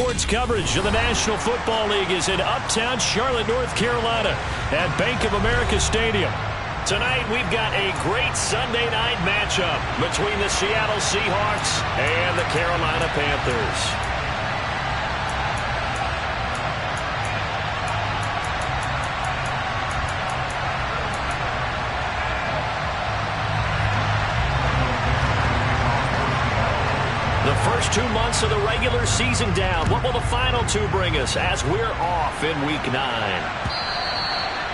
sports coverage of the National Football League is in uptown Charlotte, North Carolina at Bank of America Stadium. Tonight, we've got a great Sunday night matchup between the Seattle Seahawks and the Carolina Panthers. The first 2 months of the regular season down. What will the final two bring us as we're off in Week 9?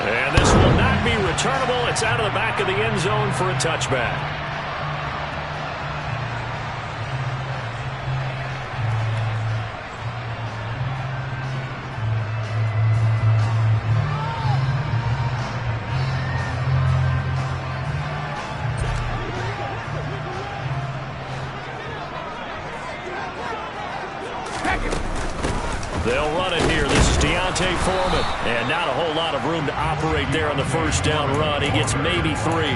And this will not be returnable. It's out of the back of the end zone for a touchback. They'll run it here. This is Foreman. And not a whole lot of room to operate there on the first down run. He gets maybe 3.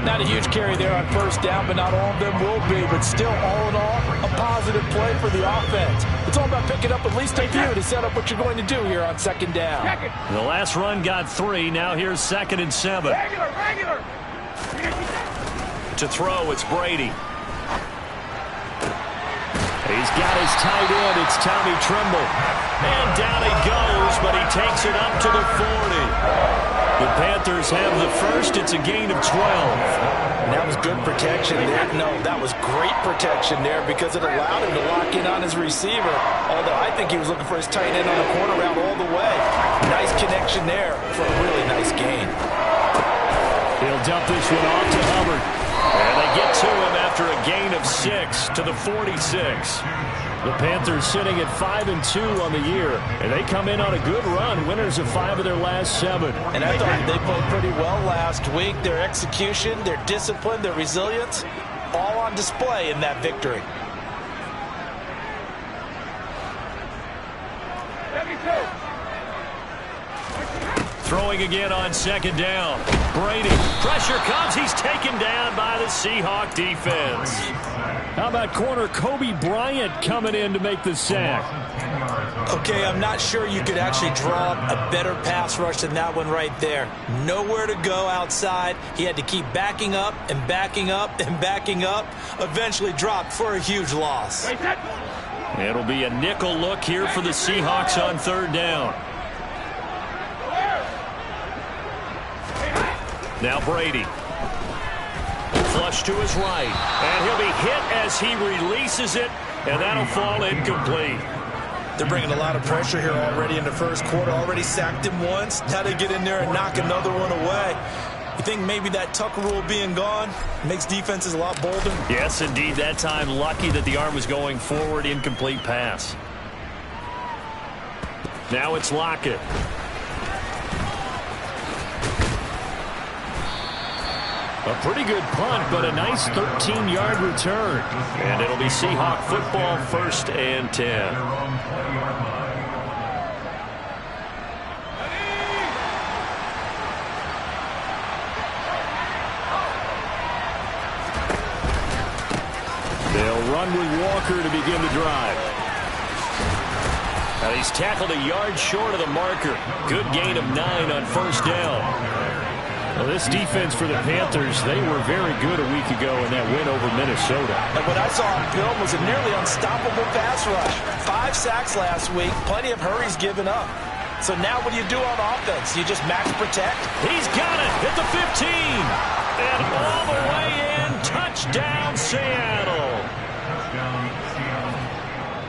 Not a huge carry there on first down, but not all of them will be. But still, all in all, a positive play for the offense. It's all about picking up at least a few to set up what you're going to do here on second down. The last run got 3. Now here's 2nd and 7. Regular. To throw, it's Brady. He's got his tight end. It's Tommy Tremble. And down he goes, but he takes it up to the 40. The Panthers have the first. It's a gain of 12. And that was good protection there. No, that was great protection there because it allowed him to lock in on his receiver. Although I think he was looking for his tight end on the corner route all the way. Nice connection there for a really nice gain. He'll dump this one off to Hubbard. And they get to him after a gain of 6 to the 46. The Panthers sitting at 5-2 on the year, and they come in on a good run, winners of 5 of their last 7. And I thought they played pretty well last week. Their execution, their discipline, their resilience, all on display in that victory. Throwing again on second down. Brady. Pressure comes. He's taken down by the Seahawk defense. How about corner Kobe Bryant coming in to make the sack? Okay, I'm not sure you could actually draw a better pass rush than that one right there. Nowhere to go outside. He had to keep backing up and backing up and backing up. Eventually dropped for a huge loss. It'll be a nickel look here for the Seahawks on third down. Now Brady. Flush to his right. And he'll be hit as he releases it. And that'll fall incomplete. They're bringing a lot of pressure here already in the first quarter. Already sacked him once. Now they get in there and knock another one away. You think maybe that Tucker rule being gone makes defenses a lot bolder? Yes, indeed. That time lucky that the arm was going forward. Incomplete pass. Now it's Lockett. A pretty good punt, but a nice 13-yard return. And it'll be Seahawk football, 1st and 10. They'll run with Walker to begin the drive. Now he's tackled a yard short of the marker. Good gain of 9 on first down. Well, this defense for the Panthers, they were very good a week ago in that win over Minnesota. And what I saw on film was a nearly unstoppable pass rush. 5 sacks last week, plenty of hurries given up. So now what do you do on offense? You just max protect? He's got it at the 15. And all the way in, touchdown Seattle.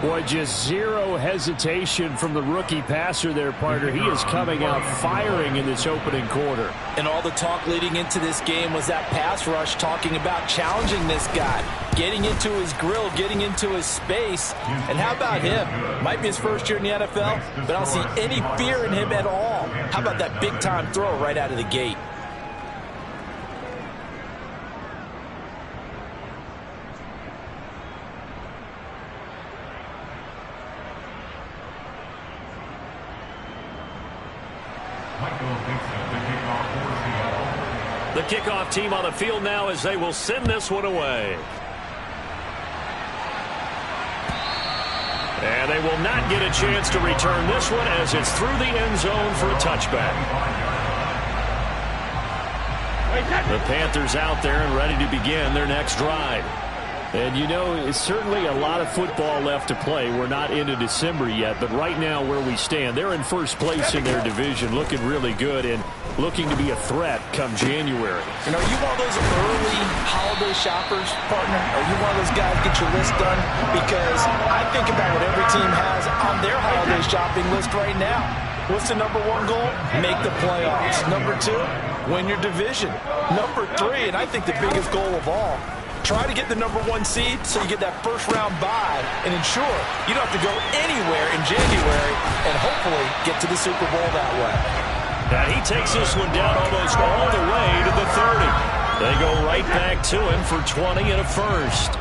Boy, just zero hesitation from the rookie passer there, partner. He is coming out firing in this opening quarter. And all the talk leading into this game was that pass rush talking about challenging this guy, getting into his grill, getting into his space. And how about him? Might be his first year in the NFL, but I don't see any fear in him at all. How about that big-time throw right out of the gate? The kickoff team on the field now as they will send this one away. And And they will not get a chance to return this one as it's through the end zone for a touchback. The Panthers out there and ready to begin their next drive. And, you know, it's certainly a lot of football left to play. We're not into December yet, but right now where we stand, they're in first place in their division, looking really good and looking to be a threat come January. And are you one of those early holiday shoppers, partner? Are you one of those guys get your list done? Because I think about what every team has on their holiday shopping list right now. What's the number one goal? Make the playoffs. Number two, win your division. Number three, and I think the biggest goal of all, try to get the number one seed so you get that first round bye and ensure you don't have to go anywhere in January and hopefully get to the Super Bowl that way. And he takes this one down almost all the way to the 30. They go right back to him for 20 and a first.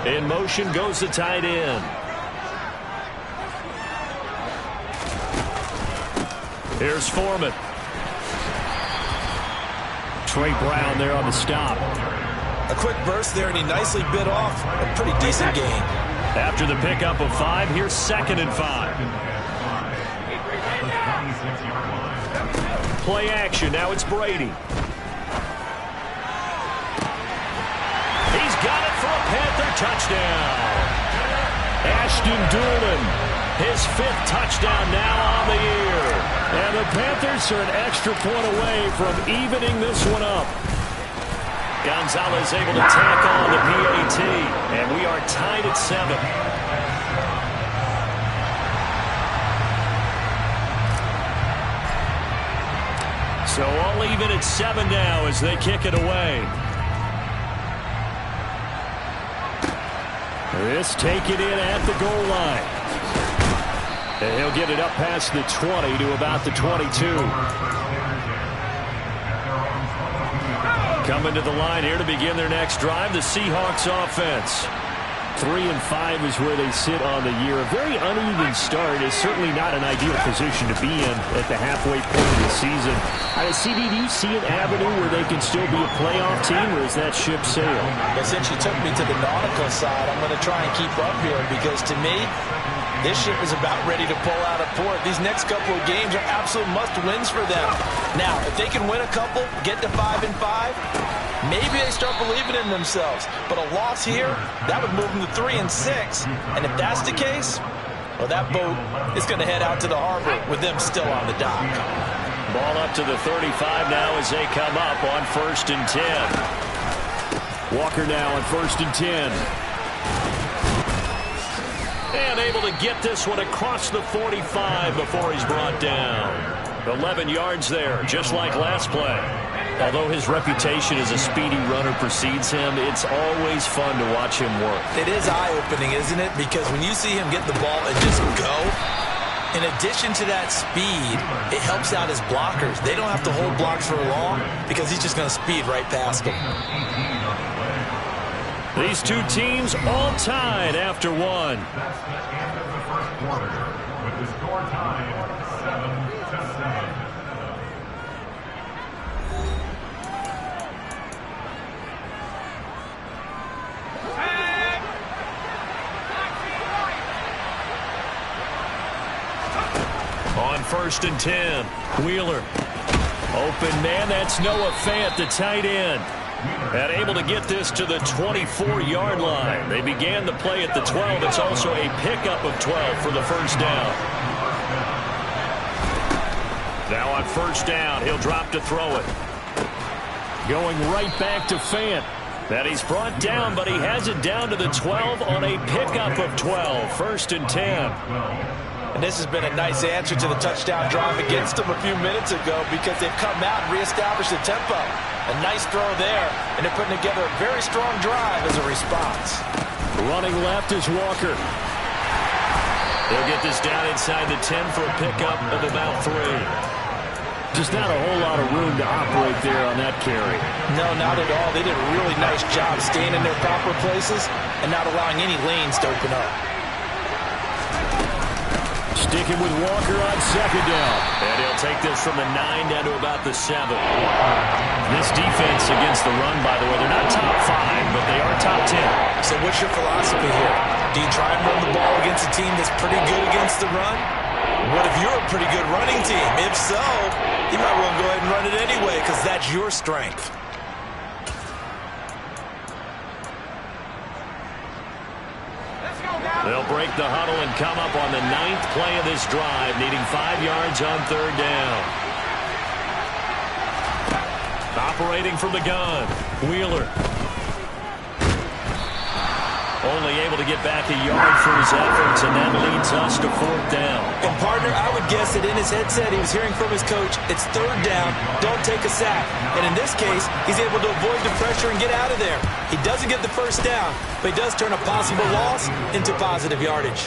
In motion goes the tight end. Here's Foreman. Trey Brown there on the stop. A quick burst there, and he nicely bit off a pretty decent gain. After the pickup of 5, here's 2nd and 5. Play action. Now it's Brady. He's got it for a Panther touchdown. Ashton Doolin, his 5th touchdown now on the year. And the Panthers are an extra point away from evening this one up. Gonzalez able to tack on the PAT, and we are tied at 7. So all even at 7 now as they kick it away. This take it in at the goal line. And he'll get it up past the 20 to about the 22. Coming to the line here to begin their next drive, the Seahawks offense. 3 and 5 is where they sit on the year. A very uneven start is certainly not an ideal position to be in at the halfway point of the season. CD, do you see an avenue where they can still be a playoff team, or is that ship sailed? Well, since you took me to the nautical side, I'm going to try and keep up here because to me, this ship is about ready to pull out of port. These next couple of games are absolute must-wins for them. Now, if they can win a couple, get to 5 and 5, maybe they start believing in themselves. But a loss here, that would move them to 3 and 6. And if that's the case, well, that boat is going to head out to the harbor with them still on the dock. Ball up to the 35 now as they come up on 1st and 10. Walker now on 1st and 10. And able to get this one across the 45 before he's brought down. 11 yards there, just like last play. Although his reputation as a speedy runner precedes him, it's always fun to watch him work. It is eye-opening, isn't it? Because when you see him get the ball and just go, in addition to that speed, it helps out his blockers. They don't have to hold blocks for long because he's just going to speed right past them. These two teams all tied after one. On 1st and 10, Wheeler. Open man, that's Noah Fant, the tight end. And able to get this to the 24-yard line. They began the play at the 12. It's also a pickup of 12 for the first down. Now on 1st down, he'll drop to throw it. Going right back to Fant. That he's brought down, but he has it down to the 12 on a pickup of 12. 1st and 10. And this has been a nice answer to the touchdown drive against them a few minutes ago because they've come out and reestablished the tempo. A nice throw there, and they're putting together a very strong drive as a response. Running left is Walker. They'll get this down inside the 10 for a pickup of about 3. Just not a whole lot of room to operate there on that carry. No, not at all. They did a really nice job staying in their proper places and not allowing any lanes to open up. Sticking with Walker on second down. And he'll take this from the 9 down to about the 7. This defense against the run, by the way, they're not top 5, but they are top 10. So what's your philosophy here? Do you try and run the ball against a team that's pretty good against the run? What if you're a pretty good running team? If so, you might well go ahead and run it anyway because that's your strength. They'll break the huddle and come up on the 9th play of this drive, needing 5 yards on 3rd down. Operating from the gun, Wheeler. Only able to get back a yard for his efforts, and that leads us to 4th down. And, partner, I would guess that in his headset he was hearing from his coach, it's 3rd down, don't take a sack. And in this case, he's able to avoid the pressure and get out of there. He doesn't get the 1st down, but he does turn a possible loss into positive yardage.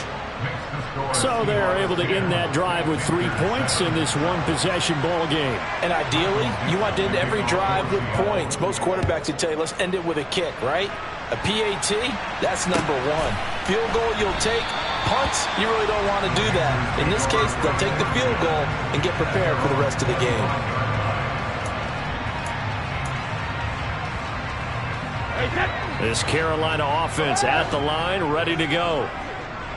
So they're able to end that drive with 3 points in this one-possession ball game. And ideally, you want to end every drive with points. Most quarterbacks would tell you, let's end it with a kick, right? A PAT, that's number 1. Field goal you'll take. Punts, you really don't want to do that. In this case, they'll take the field goal and get prepared for the rest of the game. This Carolina offense at the line, ready to go.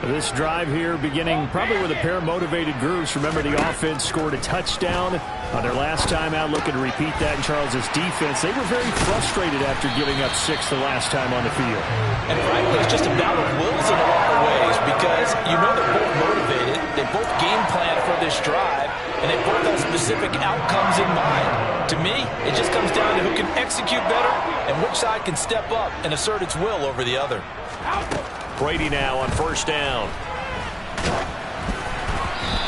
This drive here beginning probably with a pair of motivated groups. Remember, the offense scored a touchdown on their last time out, looking to repeat that in Charles's defense. They were very frustrated after giving up 6 the last time on the field. And frankly, it's just a battle of wills in a lot of ways because you know they're both motivated. They both game plan for this drive, and they both have specific outcomes in mind. To me, it just comes down to who can execute better and which side can step up and assert its will over the other. Brady now on 1st down.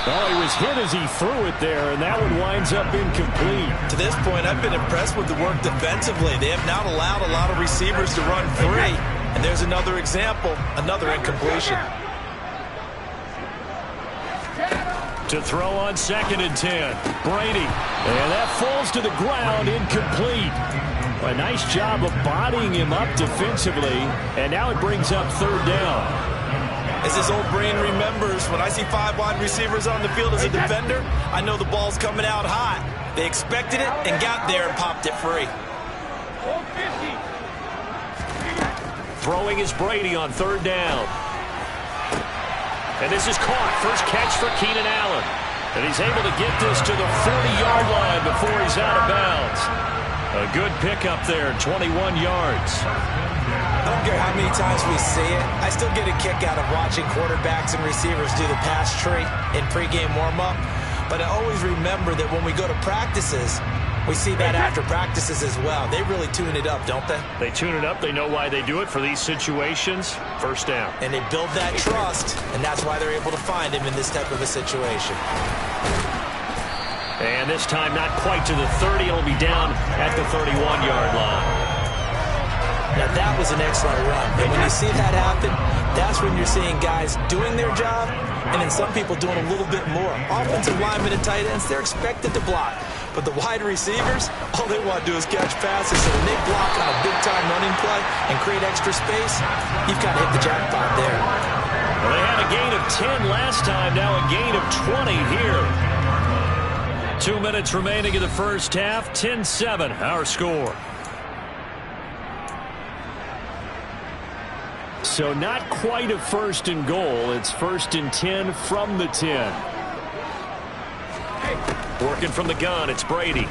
Oh, he was hit as he threw it there, and that one winds up incomplete. To this point, I've been impressed with the work defensively. They have not allowed a lot of receivers to run free. And there's another example, another incompletion. To throw on 2nd and 10. Brady. And that falls to the ground, incomplete. A nice job of bodying him up defensively, and now it brings up 3rd down. As his old brain remembers, when I see 5 wide receivers on the field as a defender, I know the ball's coming out hot. They expected it and got there and popped it free. Throwing is Brady on 3rd down. And this is caught. First catch for Keenan Allen. And he's able to get this to the 40-yard line before he's out of bounds. A good pickup there, 21 yards. I don't care how many times we see it. I still get a kick out of watching quarterbacks and receivers do the pass tree in pregame warm-up. But I always remember that when we go to practices, we see that after practices as well. They really tune it up, don't they? They tune it up. They know why they do it for these situations. 1st down. And they build that trust, and that's why they're able to find him in this type of a situation. And this time not quite to the 30. It'll be down at the 31-yard line. Now that was an excellent run. And when you see that happen, that's when you're seeing guys doing their job and then some people doing a little bit more. Offensive linemen and tight ends, they're expected to block. But the wide receivers, all they want to do is catch passes. So when they block on a big-time running play and create extra space, you've got to hit the jackpot there. Well, they had a gain of 10 last time, now a gain of 20 here. 2 minutes remaining in the 1st half, 10-7 our score. So not quite a 1st and goal. It's 1st and 10 from the 10. Working from the gun, it's Brady.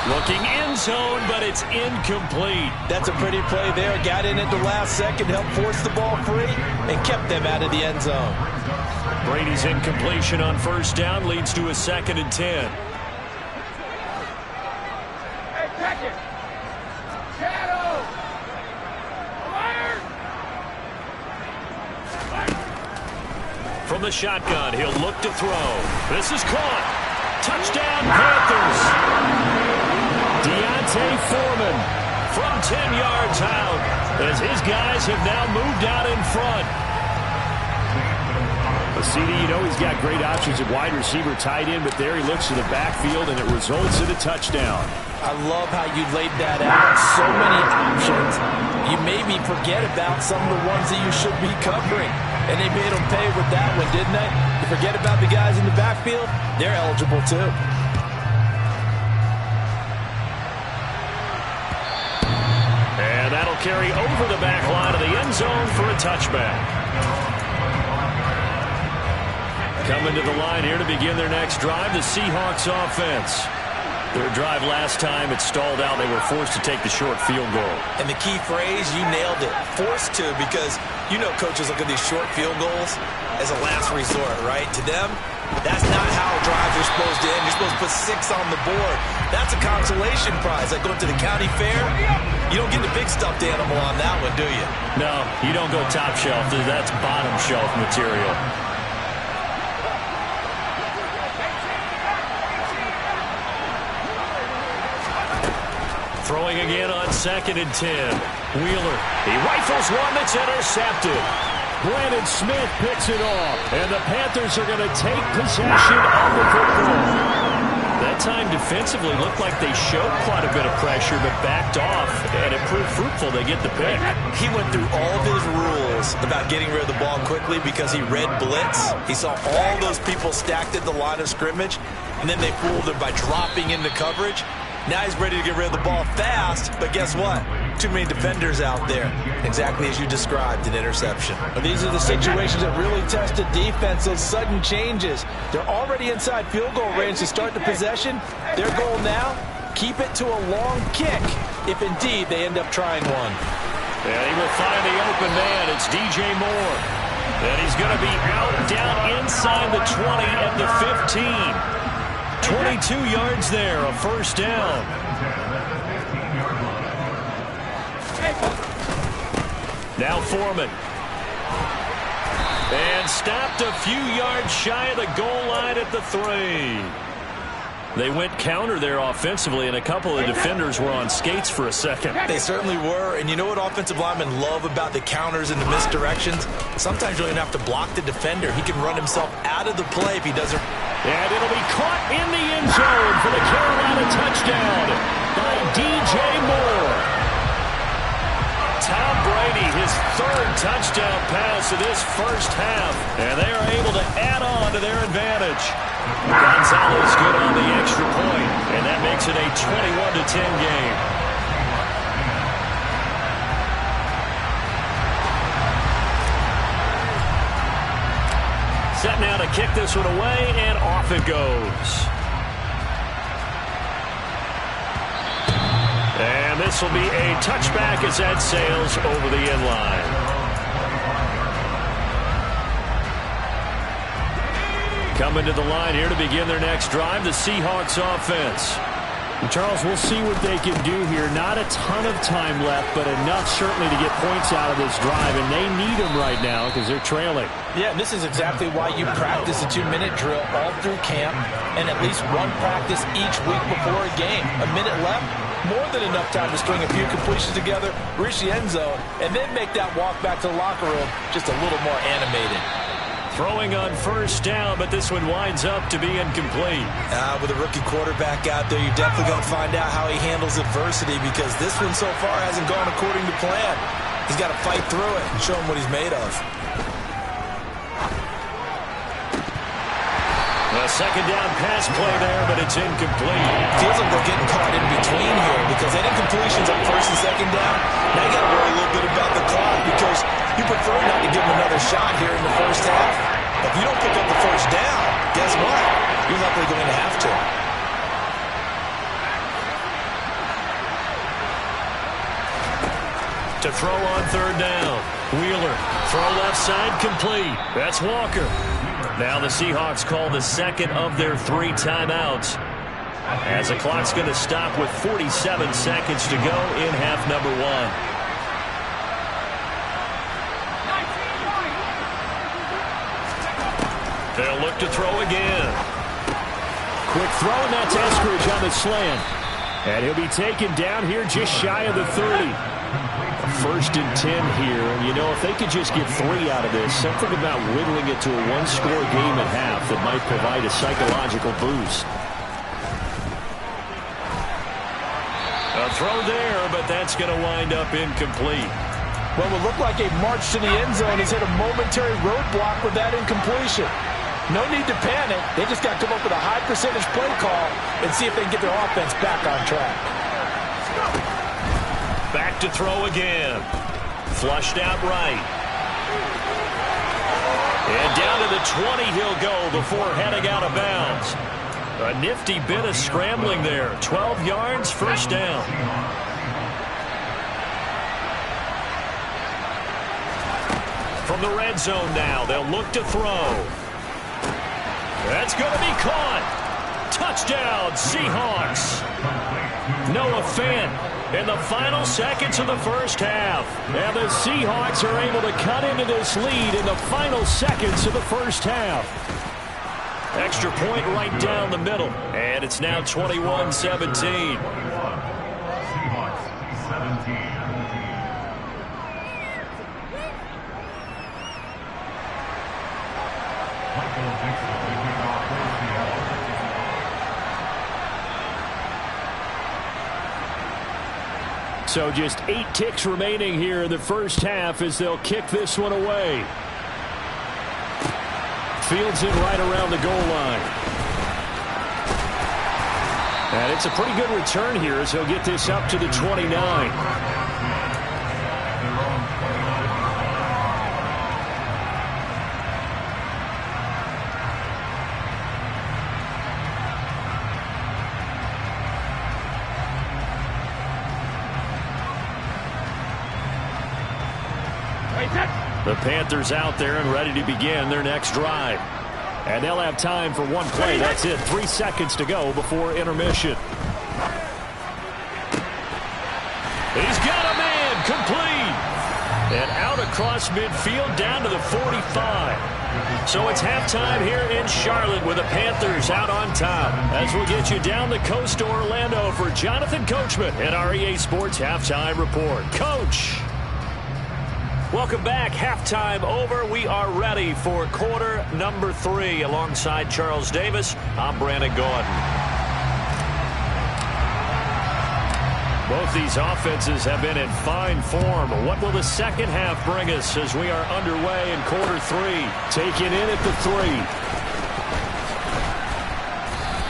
Looking end zone, but it's incomplete. That's a pretty play there. Got in at the last second, helped force the ball free, and kept them out of the end zone. Brady's incompletion on 1st down leads to a 2nd and 10. From the shotgun, he'll look to throw. This is caught. Touchdown, Panthers. Deontay Foreman from 10 yards out as his guys have now moved out in front. CD, you know he's got great options at wide receiver, tight end, but there he looks to the backfield, and it results in a touchdown. I love how you laid that out. So many options. You maybe forget about some of the ones that you should be covering. and they made them pay with that one, didn't they? You forget about the guys in the backfield, they're eligible too. And that'll carry over the back line of the end zone for a touchback. Coming to the line here to begin their next drive, the Seahawks offense. Their drive last time, it stalled out. They were forced to take the short field goal. And the key phrase, you nailed it, forced to, because you know coaches look at these short field goals as a last resort, right? To them, that's not how drives are supposed to end. You're supposed to put 6 on the board. That's a consolation prize. Like going to the county fair, you don't get the big stuffed animal on that one, do you? No, you don't go top shelf. That's bottom shelf material. Throwing again on 2nd and 10. Wheeler, he rifles one that's intercepted. Brandon Smith picks it off, and the Panthers are going to take possession of the football. That time defensively looked like they showed quite a bit of pressure, but backed off, and it proved fruitful. They get the pick. He went through all of his rules about getting rid of the ball quickly because he read blitz. He saw all those people stacked at the line of scrimmage, and then they fooled him by dropping into coverage. Now he's ready to get rid of the ball fast, but guess what? Too many defenders out there. Exactly as you described, an interception. But these are the situations that really test a defense, those sudden changes. They're already inside field goal range to start the possession. Their goal now, keep it to a long kick, if indeed they end up trying one. And he will find the open man. It's DJ Moore. And he's going to be out down inside the 20 at the 15. 22 yards there, a first down. Now Foreman. And stopped a few yards shy of the goal line at the 3. They went counter there offensively, and a couple of defenders were on skates for a second. They certainly were, and you know what offensive linemen love about the counters and the misdirections? Sometimes you don't even have to block the defender. He can run himself out of the play if he doesn't. And it'll be caught in the end zone for the Carolina touchdown by DJ Moore. Tom Brady, his 3rd touchdown pass of this first half, and they are able to add on to their advantage. Gonzalez good on the extra point, and that makes it a 21-10 game. Set now to kick this one away, and off it goes. And this will be a touchback as that sails over the end line. Coming to the line here to begin their next drive, the Seahawks offense. And Charles, we'll see what they can do here. Not a ton of time left, but enough certainly to get points out of this drive, and they need them right now because they're trailing. Yeah, this is exactly why you practice a 2-minute drill all through camp and at least one practice each week before a game. A minute left, more than enough time to string a few completions together, reach the end zone, and then make that walk back to the locker room just a little more animated. Throwing on first down, but this one winds up to be incomplete. With a rookie quarterback out there, you're definitely going to find out how he handles adversity because this one so far hasn't gone according to plan. He's got to fight through it and show him what he's made of. A second down pass play there, but it's incomplete. Feels like they're getting caught in between here because any completions on first and second down, now you got to worry a little bit about the clock because you prefer not to give them another shot here in the first half. If you don't pick up the first down, guess what? You're likely going to have to. To throw on third down. Wheeler, throw left side, complete. That's Walker. Now the Seahawks call the second of their 3 timeouts, as the clock's going to stop with 47 seconds to go in half number 1. They'll look to throw again. Quick throw, and that's Eskridge on the slant. And he'll be taken down here just shy of the 30. First and 10 here, and you know, if they could just get 3 out of this, something about whittling it to a 1-score game at half that might provide a psychological boost. A throw there, but that's going to wind up incomplete. What would look like a march to the end zone has hit a momentary roadblock with that incompletion. No need to panic. They just got to come up with a high percentage play call and see if they can get their offense back on track. Back to throw again. Flushed out right. And down to the 20 he'll go before heading out of bounds. A nifty bit of scrambling there. 12 yards, first down. From the red zone now, they'll look to throw. That's going to be caught. Touchdown, Seahawks. Noah Fant in the final seconds of the first half. And the Seahawks are able to cut into this lead in the final seconds of the first half. Extra point right down the middle. And it's now 21-17. So just 8 ticks remaining here in the first half as they'll kick this one away. Fields in right around the goal line. And it's a pretty good return here as he'll get this up to the 29. The Panthers out there and ready to begin their next drive. And they'll have time for one play. That's it. 3 seconds to go before intermission. He's got a man complete. And out across midfield down to the 45. So it's halftime here in Charlotte with the Panthers out on top. As we'll get you down the coast to Orlando for Jonathan Coachman at our EA Sports Halftime Report. Coach. Welcome back. Halftime over. We are ready for quarter number 3. Alongside Charles Davis, I'm Brandon Gordon. Both these offenses have been in fine form. What will the second half bring us as we are underway in quarter 3? Taken in at the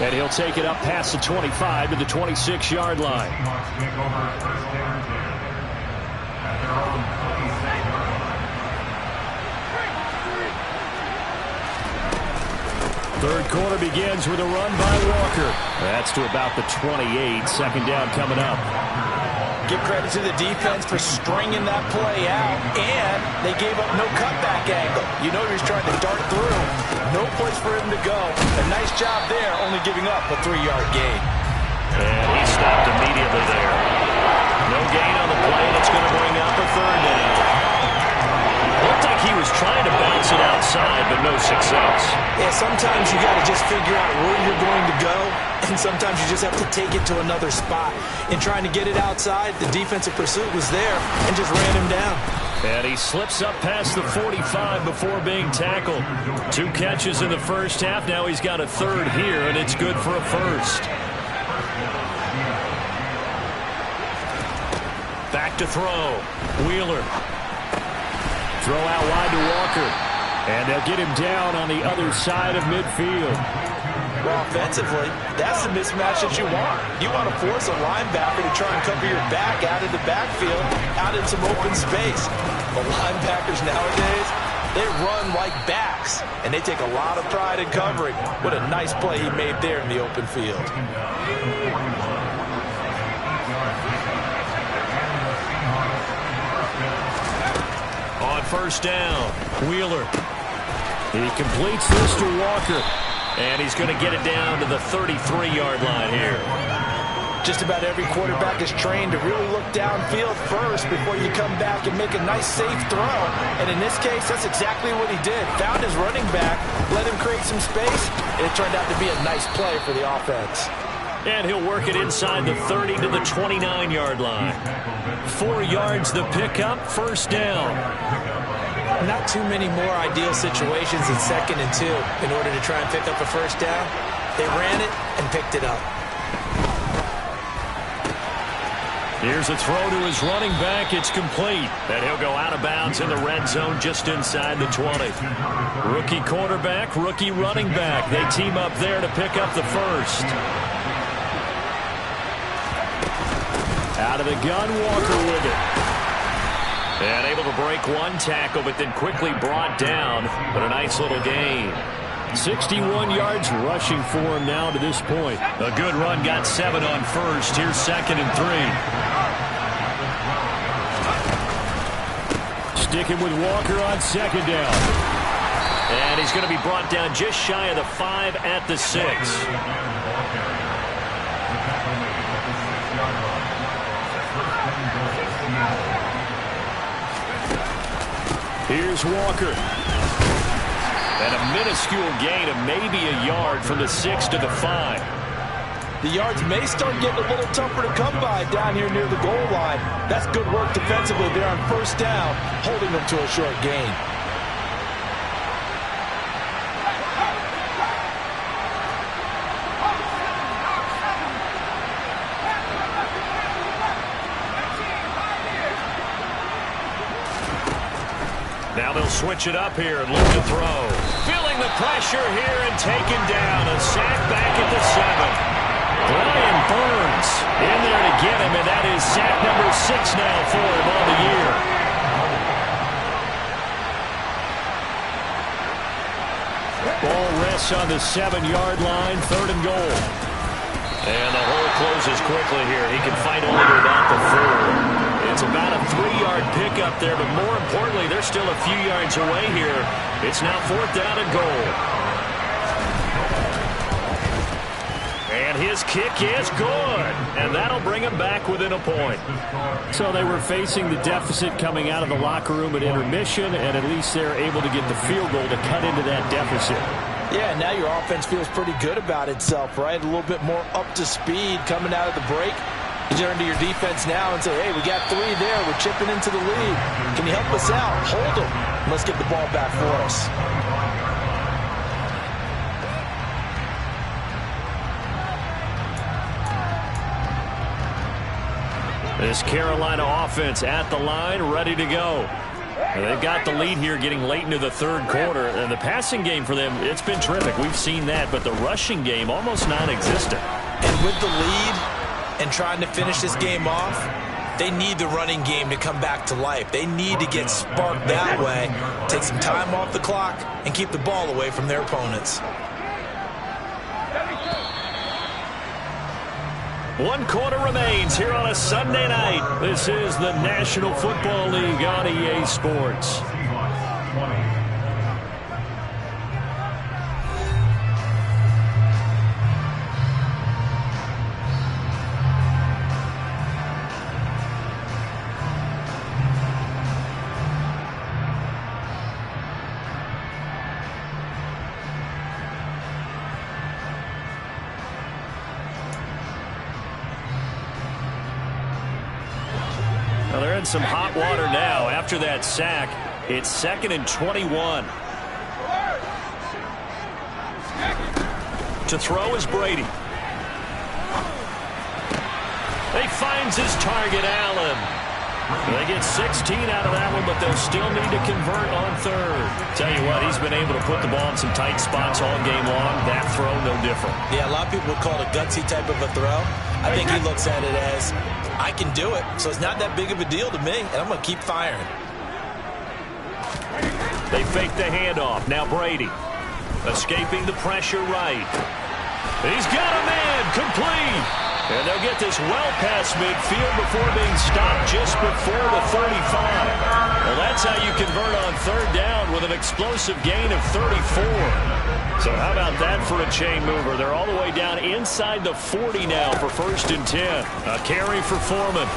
3. And he'll take it up past the 25 to the 26-yard line. Third quarter begins with a run by Walker. That's to about the 28. Second down coming up. Give credit to the defense for stringing that play out, and they gave up no cutback angle. You know he was trying to dart through. No place for him to go. A nice job there, only giving up a 3-yard gain. And he stopped immediately there. No gain on the play, and it's going to bring up a third down. Looked like he was trying to bounce it outside, but no success. Yeah, sometimes you got to just figure out where you're going to go, and sometimes you just have to take it to another spot. In trying to get it outside, the defensive pursuit was there and just ran him down. And he slips up past the 45 before being tackled. 2 catches in the first half. Now he's got a third here, and it's good for a first. Back to throw. Wheeler. Throw out wide to Walker. And they'll get him down on the other side of midfield. Well, offensively, that's the mismatch that you want. You want to force a linebacker to try and cover your back out of the backfield, out in some open space. The linebackers nowadays, they run like backs, and they take a lot of pride in covering. What a nice play he made there in the open field. On first down, Wheeler. He completes this to Walker. And he's going to get it down to the 33-yard line here. Just about every quarterback is trained to really look downfield first before you come back and make a nice, safe throw. And in this case, that's exactly what he did. Found his running back, let him create some space, and it turned out to be a nice play for the offense. And he'll work it inside the 30 to the 29-yard line. 4 yards the pickup, first down. Not too many more ideal situations in 2nd and 2 in order to try and pick up a first down. They ran it and picked it up. Here's a throw to his running back. It's complete. And he'll go out of bounds in the red zone just inside the 20. Rookie quarterback, rookie running back. They team up there to pick up the first. Out of the gun, Walker with it. And able to break one tackle, but then quickly brought down. But a nice little gain. 61 yards rushing for him now to this point. A good run, got 7 on first. Here's 2nd and 3. Sticking with Walker on 2nd down. And he's going to be brought down just shy of the 5 at the 6. Here's Walker. And a minuscule gain of maybe a yard from the 6 to the 5. The yards may start getting a little tougher to come by down here near the goal line. That's good work defensively there on 1st down, holding them to a short gain. Now they'll switch it up here and look to throw. Feeling the pressure here and taken down. A sack back at the 7. Brian Burns in there to get him, and that is sack number 6 now for him on the year. Ball rests on the 7-yard line, 3rd and goal. And the hole closes quickly here. He can fight only to about the 4. It's about a 3-yard pickup there, but more importantly, they're still a few yards away here. It's now 4th down and goal. And his kick is good. And that'll bring him back within a point. So they were facing the deficit coming out of the locker room at intermission, and at least they're able to get the field goal to cut into that deficit. Yeah, now your offense feels pretty good about itself, right? A little bit more up to speed coming out of the break. You turn to your defense now and say, hey, we got 3 there. We're chipping into the lead. Can you help us out? Hold them. Let's get the ball back for us. This Carolina offense at the line, ready to go. And they've got the lead here getting late into the 3rd quarter. And the passing game for them, it's been terrific. We've seen that. But the rushing game, almost non-existent. And with the lead and trying to finish this game off, they need the running game to come back to life. They need to get sparked that way, take some time off the clock, and keep the ball away from their opponents. 1 quarter remains here on a Sunday night. This is the National Football League on EA Sports. Well, they're in some hot water now after that sack. It's 2nd and 21. To throw is Brady. He finds his target, Allen. They get 16 out of that one, but they'll still need to convert on 3rd. Tell you what, he's been able to put the ball in some tight spots all game long. That throw, no different. Yeah, a lot of people would call it a gutsy type of a throw. I think he looks at it as, I can do it, so it's not that big of a deal to me, and I'm going to keep firing. They fake the handoff. Now Brady escaping the pressure right. He's got a man complete. And they'll get this well past midfield before being stopped just before the 35. Well, that's how you convert on 3rd down with an explosive gain of 34. So how about that for a chain mover? They're all the way down inside the 40 now for 1st and 10. A carry for Foreman.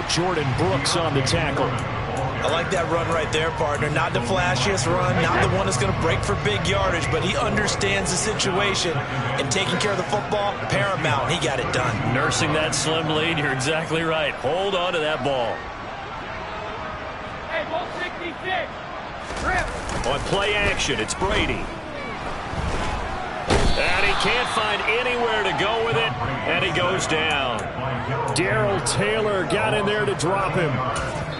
Jordan Brooks on the tackle. I like that run right there, partner. Not the flashiest run, not the one that's going to break for big yardage, but he understands the situation, and taking care of the football, paramount. He got it done. Nursing that slim lead, you're exactly right. Hold on to that ball. Hey, ball 66. On play action, it's Brady. And he can't find anywhere to go with it, and he goes down. Darrell Taylor got in there to drop him.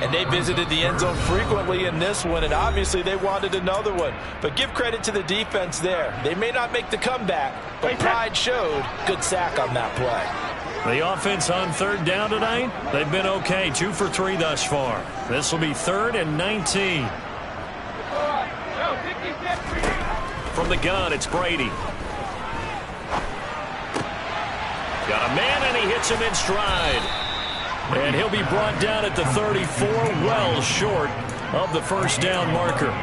And they visited the end zone frequently in this one, and obviously they wanted another one. But give credit to the defense there. They may not make the comeback, but pride showed. Good sack on that play. The offense on third down tonight, they've been okay. 2 for 3 thus far. This will be 3rd and 19. From the gun, it's Brady. Got a man, and he hits him in stride. And he'll be brought down at the 34, well short of the first down marker.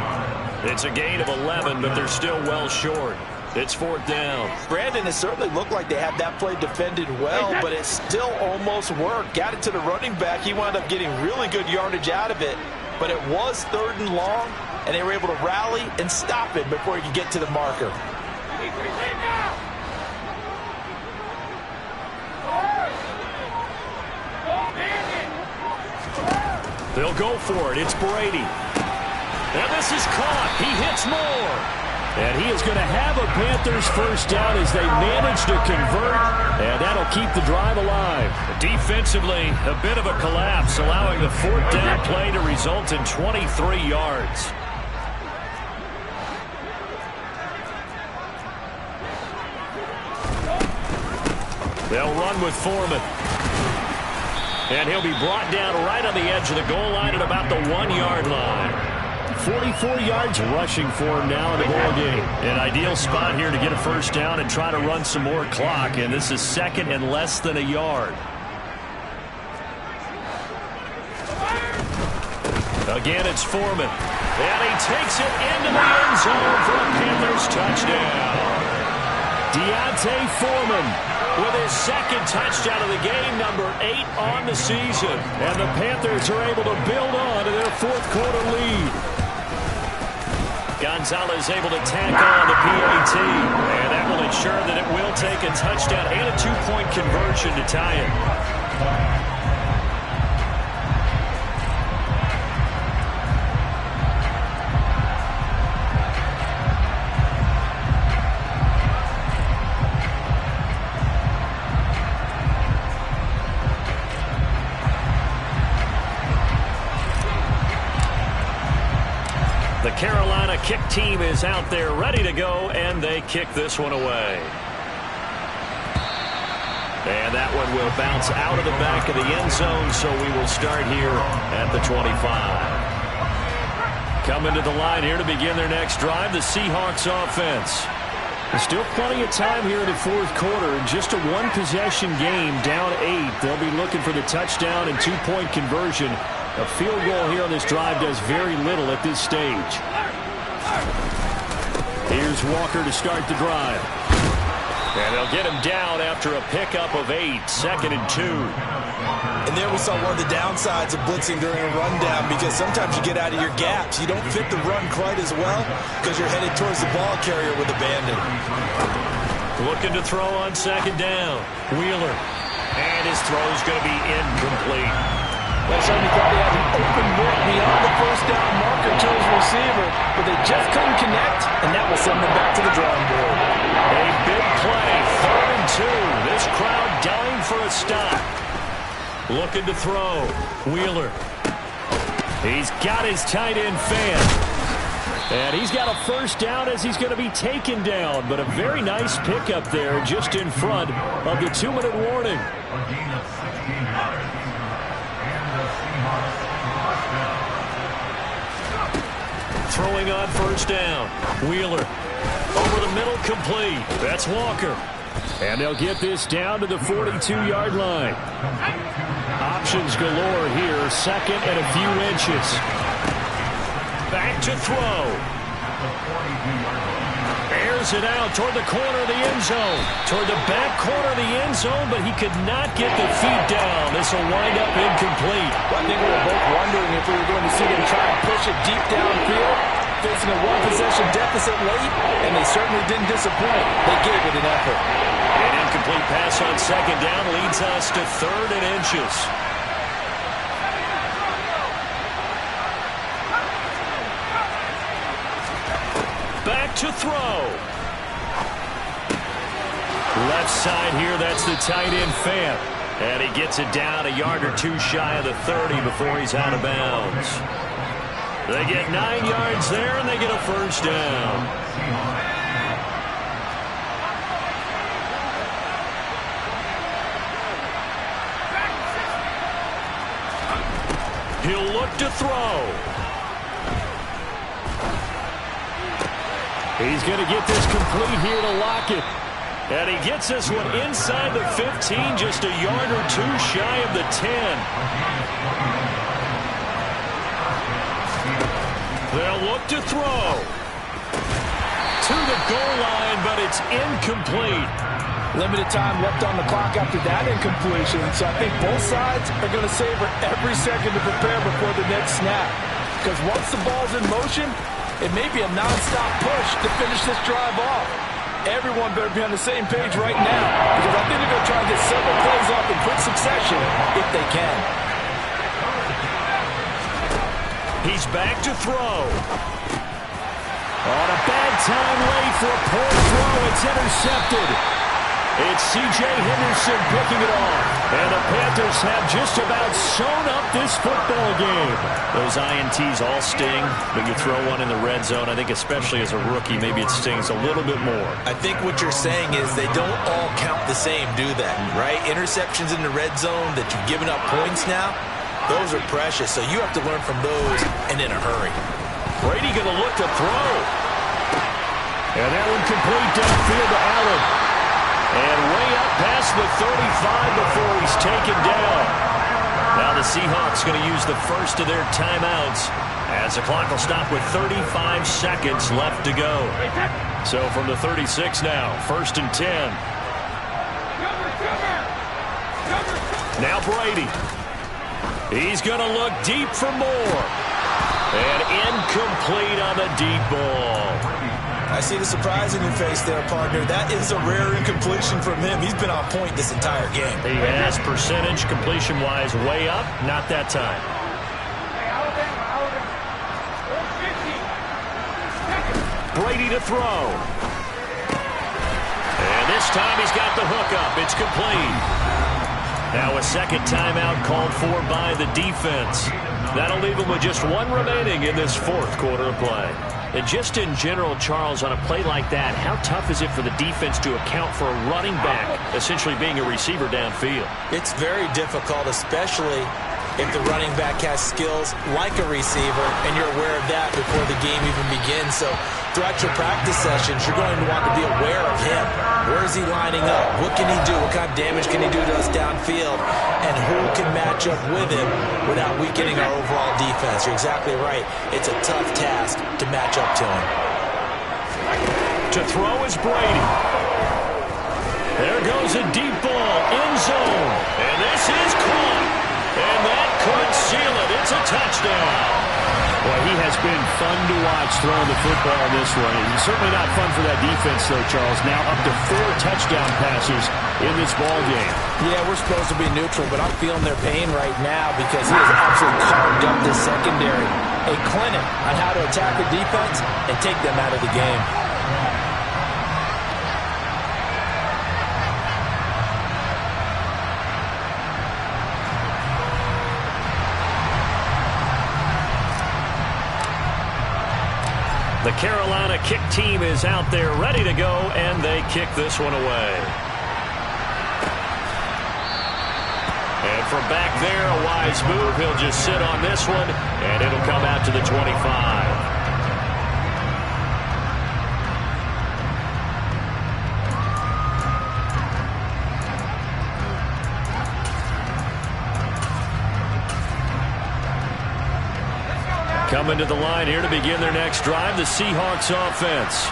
It's a gain of 11, but they're still well short. It's 4th down. Brandon, it certainly looked like they had that play defended well, but it still almost worked. Got it to the running back. He wound up getting really good yardage out of it, but it was 3rd and long, and they were able to rally and stop it before he could get to the marker. They'll go for it. It's Brady. And this is caught. He hits more. And he is going to have a Panthers first down as they manage to convert. And that'll keep the drive alive. Defensively, a bit of a collapse, allowing the 4th down play to result in 23 yards. They'll run with Foreman. And he'll be brought down right on the edge of the goal line at about the 1-yard line. 44 yards rushing for him now in the ball game. An ideal spot here to get a first down and try to run some more clock. And this is 2nd and less than a yard. Again, it's Foreman. And he takes it into the end zone for a Panthers touchdown. Deontay Foreman with his 2nd touchdown of the game, number 8 on the season. And the Panthers are able to build on to their 4th quarter lead. Gonzalez able to tack on the PAT. And that will ensure that it will take a touchdown and a 2-point conversion to tie it. The Carolina kick team is out there ready to go, and they kick this one away. And that one will bounce out of the back of the end zone, so we will start here at the 25. Coming to the line here to begin their next drive, the Seahawks offense. There's still plenty of time here in the 4th quarter. In just a 1-possession game, down 8. They'll be looking for the touchdown and 2-point conversion. A field goal here on this drive does very little at this stage. Here's Walker to start the drive. And they'll get him down after a pickup of 8, 2nd and 2. And there we saw one of the downsides of blitzing during a rundown, because sometimes you get out of your gaps. You don't fit the run quite as well because you're headed towards the ball carrier with abandon. Looking to throw on 2nd down. Wheeler. And his throw's going to be incomplete. Well, certainly thought he had an open look beyond the first down marker to his receiver, but they just couldn't connect, and that will send them back to the drawing board. A big play, 3rd and 2. This crowd dying for a stop. Looking to throw. Wheeler. He's got his tight end fan. And he's got a first down as he's going to be taken down, but a very nice pickup there just in front of the 2-minute warning. Throwing on first down. Wheeler. Over the middle, complete. That's Walker. And they'll get this down to the 42-yard line. Options galore here. 2nd and a few inches. Back to throw. Airs it out toward the corner of the end zone. Toward the back corner of the end zone, but he could not get the feet down. This will wind up incomplete. Well, I think we were both wondering if we were going to see them try and push it deep downfield, facing a 1-possession deficit late, and they certainly didn't disappoint. They gave it an effort. An incomplete pass on 2nd down leads us to 3rd and inches. Back to throw. Left side here, that's the tight end fan. And he gets it down a yard or two shy of the 30 before he's out of bounds. They get 9 yards there, and they get a first down. He'll look to throw. He's going to get this complete here to lock it. And he gets this one inside the 15, just a yard or two shy of the 10. They'll look to throw. To the goal line, but it's incomplete. Limited time left on the clock after that incompletion, so I think both sides are going to savor every second to prepare before the next snap. Because once the ball's in motion, it may be a nonstop push to finish this drive off. Everyone better be on the same page right now, because I think they're going to try and get several plays off in quick succession if they can. He's back to throw. On a bad time late for a poor throw. It's intercepted. It's C.J. Henderson picking it off. And the Panthers have just about sewn up this football game. Those INTs all sting, but you throw one in the red zone. I think especially as a rookie, maybe it stings a little bit more. I think what you're saying is they don't all count the same, do they? Right? Interceptions in the red zone that you've given up points now, those are precious. So you have to learn from those and in a hurry. Brady going to look to throw. And that one complete downfield to Allen. And way up past the 35 before he's taken down. Now the Seahawks going to use the first of their timeouts as the clock will stop with 35 seconds left to go. So from the 36 now, 1st and 10. Now Brady. He's going to look deep for more. And incomplete on the deep ball. I see the surprise in your face there, partner. That is a rare incompletion from him. He's been on point this entire game. He has percentage completion-wise way up. Not that time. Brady to throw. And this time he's got the hook up. It's complete. Now a second timeout called for by the defense. That'll leave him with just one remaining in this 4th quarter of play. And just in general, Charles, on a play like that, how tough is it for the defense to account for a running back essentially being a receiver downfield? It's very difficult, especially if the running back has skills like a receiver, and you're aware of that before the game even begins. So throughout your practice sessions, you're going to want to be aware of him. Where is he lining up? What can he do? What kind of damage can he do to us downfield? And who can match up with him without weakening our overall defense? You're exactly right. It's a tough task to match up to him. To throw is Brady. There goes a deep ball, end zone. And this is caught. And that could seal it. It's a touchdown. Well, he has been fun to watch throwing the football in this one. He's certainly not fun for that defense, though, Charles. Now up to 4 touchdown passes in this ball game. Yeah, we're supposed to be neutral, but I'm feeling their pain right now because he has absolutely carved up this secondary. A clinic on how to attack the defense and take them out of the game. The Carolina kick team is out there ready to go, and they kick this one away. And from back there, a wise move. He'll just sit on this one, and it'll come out to the 25. Coming to the line here to begin their next drive, the Seahawks offense.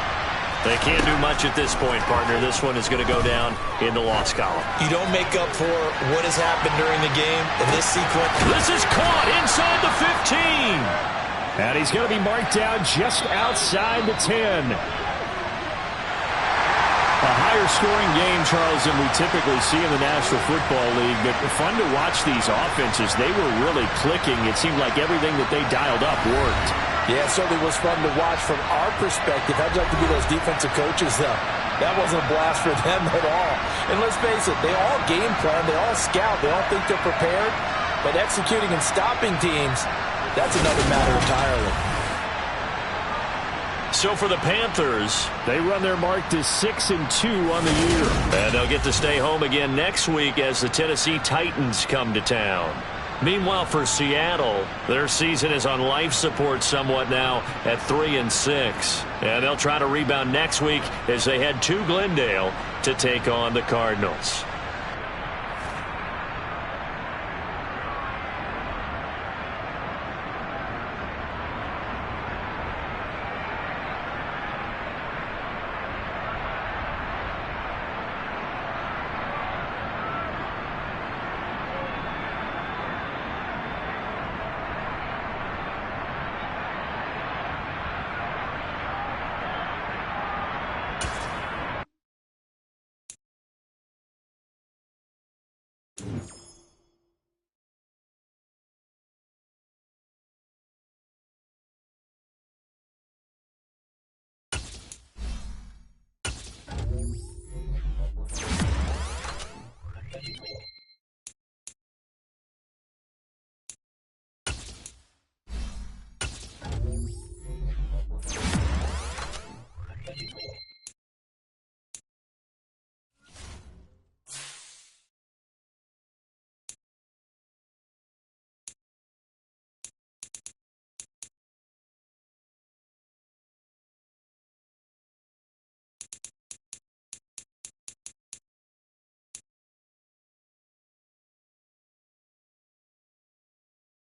They can't do much at this point, partner. This one is going to go down in the loss column. You don't make up for what has happened during the game in this sequence. This is caught inside the 15. And he's going to be marked down just outside the 10. A higher scoring game, Charles, than we typically see in the National Football League. But fun to watch these offenses. They were really clicking. It seemed like everything that they dialed up worked. Yeah, it certainly was fun to watch from our perspective. I'd like to be those defensive coaches, though. That wasn't a blast for them at all. And let's face it, they all game plan, they all scout, they all think they're prepared, but executing and stopping teams, that's another matter entirely. So for the Panthers, they run their mark to 6-2 on the year. And they'll get to stay home again next week as the Tennessee Titans come to town. Meanwhile, for Seattle, their season is on life support somewhat now at 3-6. And they'll try to rebound next week as they head to Glendale to take on the Cardinals.